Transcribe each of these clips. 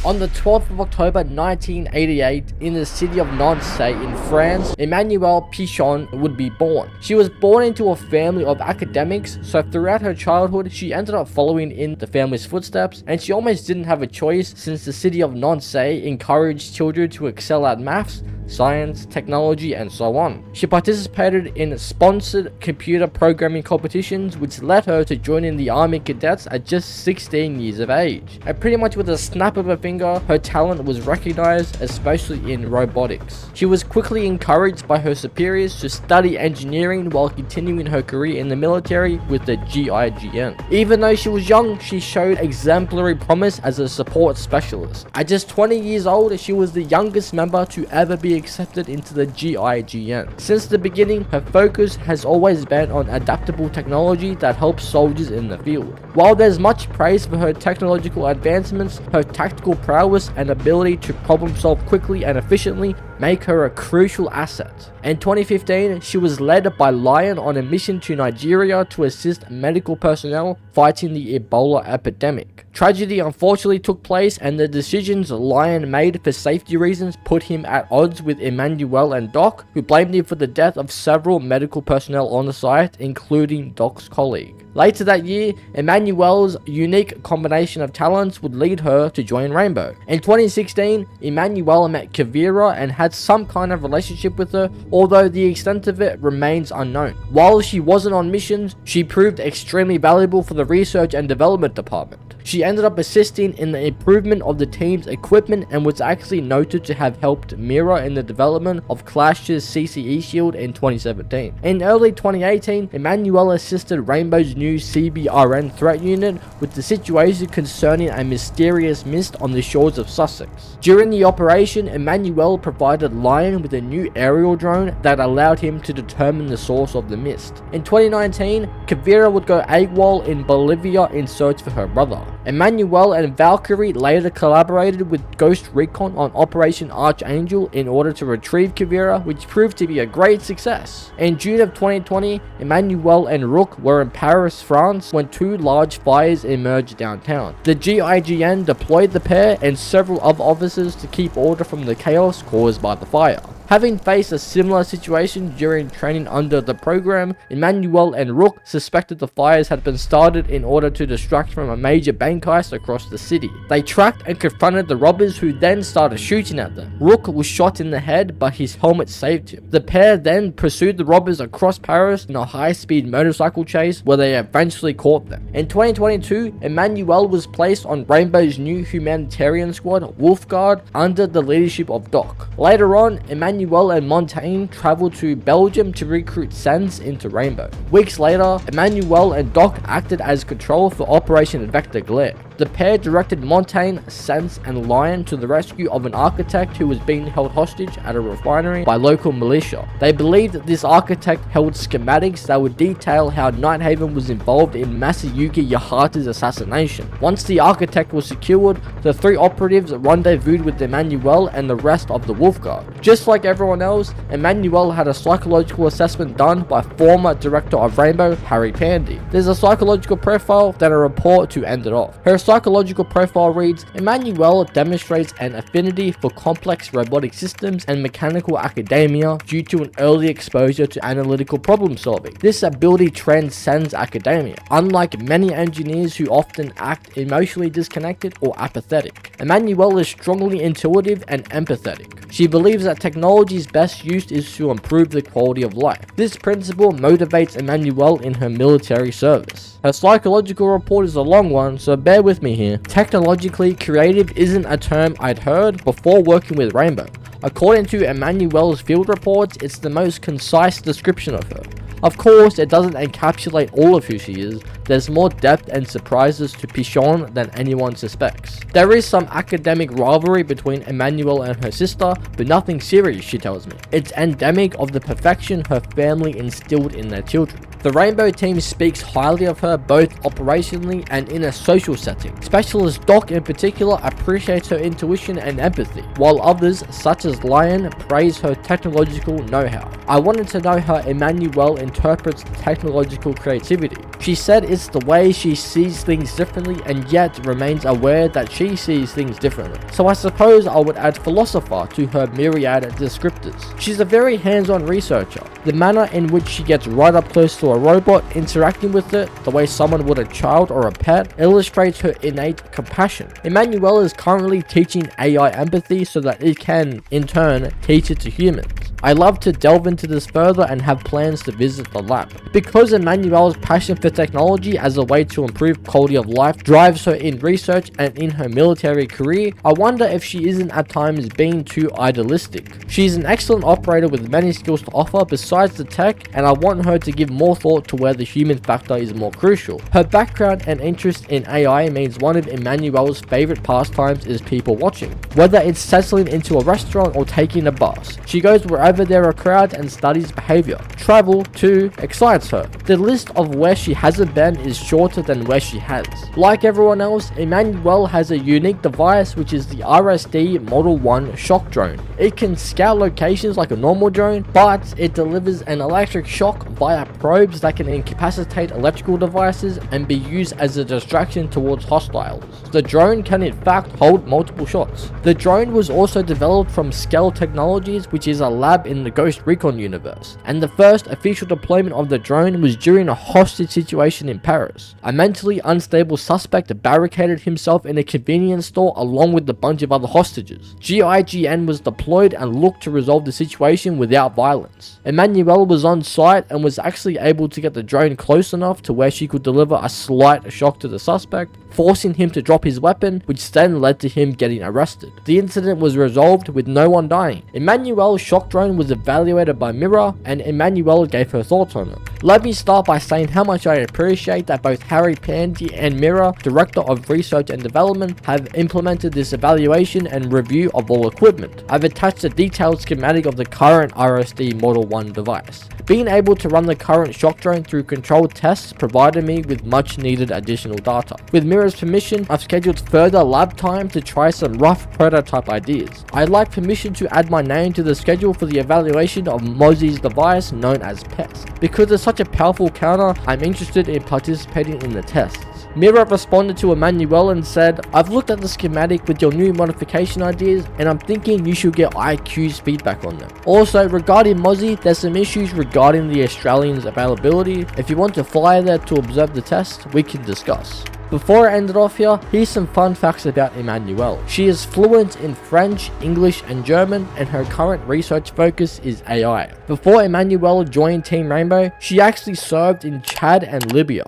On the 12th of October 1988, in the city of Nantes in France, Emmanuelle Pichon would be born. She was born into a family of academics, so throughout her childhood, she ended up following in the family's footsteps, and she almost didn't have a choice since the city of Nantes encouraged children to excel at maths, science, technology, and so on. She participated in sponsored computer programming competitions, which led her to joining the Army Cadets at just 16 years of age. And pretty much with a snap of a finger, her talent was recognized, especially in robotics. She was quickly encouraged by her superiors to study engineering while continuing her career in the military with the GIGN. Even though she was young, she showed exemplary promise as a support specialist. At just 20 years old, she was the youngest member to ever be accepted into the GIGN. Since the beginning, her focus has always been on adaptable technology that helps soldiers in the field. While there's much praise for her technological advancements, her tactical prowess and ability to problem solve quickly and efficiently make her a crucial asset. In 2015, she was led by Lion on a mission to Nigeria to assist medical personnel fighting the Ebola epidemic. Tragedy unfortunately took place, and the decisions Lion made for safety reasons put him at odds with Emmanuelle and Doc, who blamed him for the death of several medical personnel on the site, including Doc's colleague. Later that year, Emmanuelle's unique combination of talents would lead her to join Rainbow. In 2016, Emmanuelle met Kavira and had some kind of relationship with her, although the extent of it remains unknown. While she wasn't on missions, she proved extremely valuable for the research and development department. She ended up assisting in the improvement of the team's equipment and was actually noted to have helped Mira in the development of Clash's CCE shield in 2017. In early 2018, Emmanuelle assisted Rainbow's new CBRN threat unit with the situation concerning a mysterious mist on the shores of Sussex. During the operation, Emmanuelle provided Lion with a new aerial drone that allowed him to determine the source of the mist. In 2019, Kavira would go AWOL in Bolivia in search for her brother. Emmanuelle and Valkyrie later collaborated with Ghost Recon on Operation Archangel in order to retrieve Kavira, which proved to be a great success. In June of 2020, Emmanuelle and Rook were in Paris, France, when two large fires emerged downtown. The GIGN deployed the pair and several other officers to keep order from the chaos caused by the fire. Having faced a similar situation during training under the program, Emmanuelle and Rook suspected the fires had been started in order to distract from a major bank heist across the city. They tracked and confronted the robbers, who then started shooting at them. Rook was shot in the head, but his helmet saved him. The pair then pursued the robbers across Paris in a high-speed motorcycle chase, where they eventually caught them. In 2022, Emmanuelle was placed on Rainbow's new humanitarian squad, Wolfguard, under the leadership of Doc. Later on, Emmanuelle and Montaigne traveled to Belgium to recruit Sens into Rainbow. Weeks later, Emmanuelle and Doc acted as control for Operation Vector Glare. The pair directed Montaigne, Sens, and Lion to the rescue of an architect who was being held hostage at a refinery by local militia. They believed that this architect held schematics that would detail how Nighthaven was involved in Masayuki Yahata's assassination. Once the architect was secured, the three operatives rendezvoused with Emmanuelle and the rest of the Wolfguard. Just like everyone else, Emmanuelle had a psychological assessment done by former director of Rainbow, Harry Pandy. There's a psychological profile, then a report to end it off. Her psychological profile reads, Emmanuelle demonstrates an affinity for complex robotic systems and mechanical academia due to an early exposure to analytical problem solving. This ability transcends academia, unlike many engineers who often act emotionally disconnected or apathetic. Emmanuelle is strongly intuitive and empathetic. She believes that technology's best use is to improve the quality of life. This principle motivates Emmanuelle in her military service. Her psychological report is a long one, so bear with me here. Technologically creative isn't a term I'd heard before working with Rainbow. According to Emmanuelle's field reports, it's the most concise description of her. Of course, it doesn't encapsulate all of who she is. There's more depth and surprises to Pichon than anyone suspects. There is some academic rivalry between Emmanuelle and her sister, but nothing serious, she tells me. It's endemic of the perfection her family instilled in their children. The Rainbow team speaks highly of her both operationally and in a social setting. Specialist Doc in particular appreciates her intuition and empathy, while others, such as Lion, praise her technological know-how. I wanted to know how Emmanuelle interprets technological creativity. She said it's the way she sees things differently and yet remains aware that she sees things differently. So I suppose I would add philosopher to her myriad descriptors. She's a very hands-on researcher. The manner in which she gets right up close to a robot, interacting with it the way someone would a child or a pet, illustrates her innate compassion. Emmanuel is currently teaching AI empathy so that it can, in turn, teach it to humans. I love to delve into this further and have plans to visit the lab. Because Emmanuel's passion for technology as a way to improve quality of life drives her in research and in her military career, I wonder if she isn't at times being too idealistic. She's an excellent operator with many skills to offer besides the tech, and I want her to give more thought to where the human factor is more crucial. Her background and interest in AI means one of Emmanuel's favorite pastimes is people watching. Whether it's settling into a restaurant or taking a bus, she goes wherever there are crowds and studies behavior. Travel, too, excites her. The list of where she hasn't been is shorter than where she has. Like everyone else, Emmanuel has a unique device, which is the RSD Model 1 shock drone. It can scout locations like a normal drone, but it delivers an electric shock via probes that can incapacitate electrical devices and be used as a distraction towards hostiles. The drone can in fact hold multiple shots. The drone was also developed from Scale Technologies, which is a lab in the Ghost Recon universe, and the first official deployment of the drone was during a hostage situation in Paris. A mentally unstable suspect barricaded himself in a convenience store along with a bunch of other hostages. GIGN was deployed and looked to resolve the situation without violence. Emmanuel was on site and was actually able to get the drone close enough to where she could deliver a slight shock to the suspect, forcing him to drop his weapon, which then led to him getting arrested. The incident was resolved with no one dying. Emmanuel's shock drone was evaluated by Mirror, and Emmanuel gave her thoughts on it. Let me start by saying how much I appreciate that both Harry Pandy and Mirror, Director of Research and Development, have implemented this evaluation and review of all equipment. I've attached a detailed schematic of the current RSD Model 1 device. Being able to run the current shock drone through controlled tests provided me with much needed additional data. With Mirror's permission, I've scheduled further lab time to try some rough prototype ideas. I'd like permission to add my name to the schedule for the evaluation of Mozie's device known as PEST. Because it's such a powerful counter, I'm interested in participating in the tests. Mirror responded to Emmanuel and said, I've looked at the schematic with your new modification ideas and I'm thinking you should get IQ's feedback on them. Also, regarding Mozie, there's some issues regarding the Australian's availability. If you want to fly there to observe the test, we can discuss. Before I end it off here, here's some fun facts about Emmanuel. She is fluent in French, English, and German, and her current research focus is AI. Before Emmanuel joined Team Rainbow, she actually served in Chad and Libya.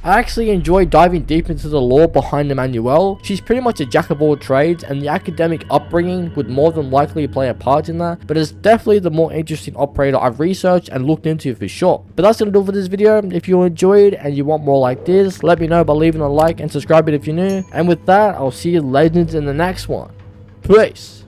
I actually enjoy diving deep into the lore behind Emmanuel. She's pretty much a jack of all trades, and the academic upbringing would more than likely play a part in that, but it's definitely the more interesting operator I've researched and looked into for sure. But that's gonna do it for this video. If you enjoyed and you want more like this, let me know by leaving a like and subscribing if you're new. And with that, I'll see you legends in the next one. Peace.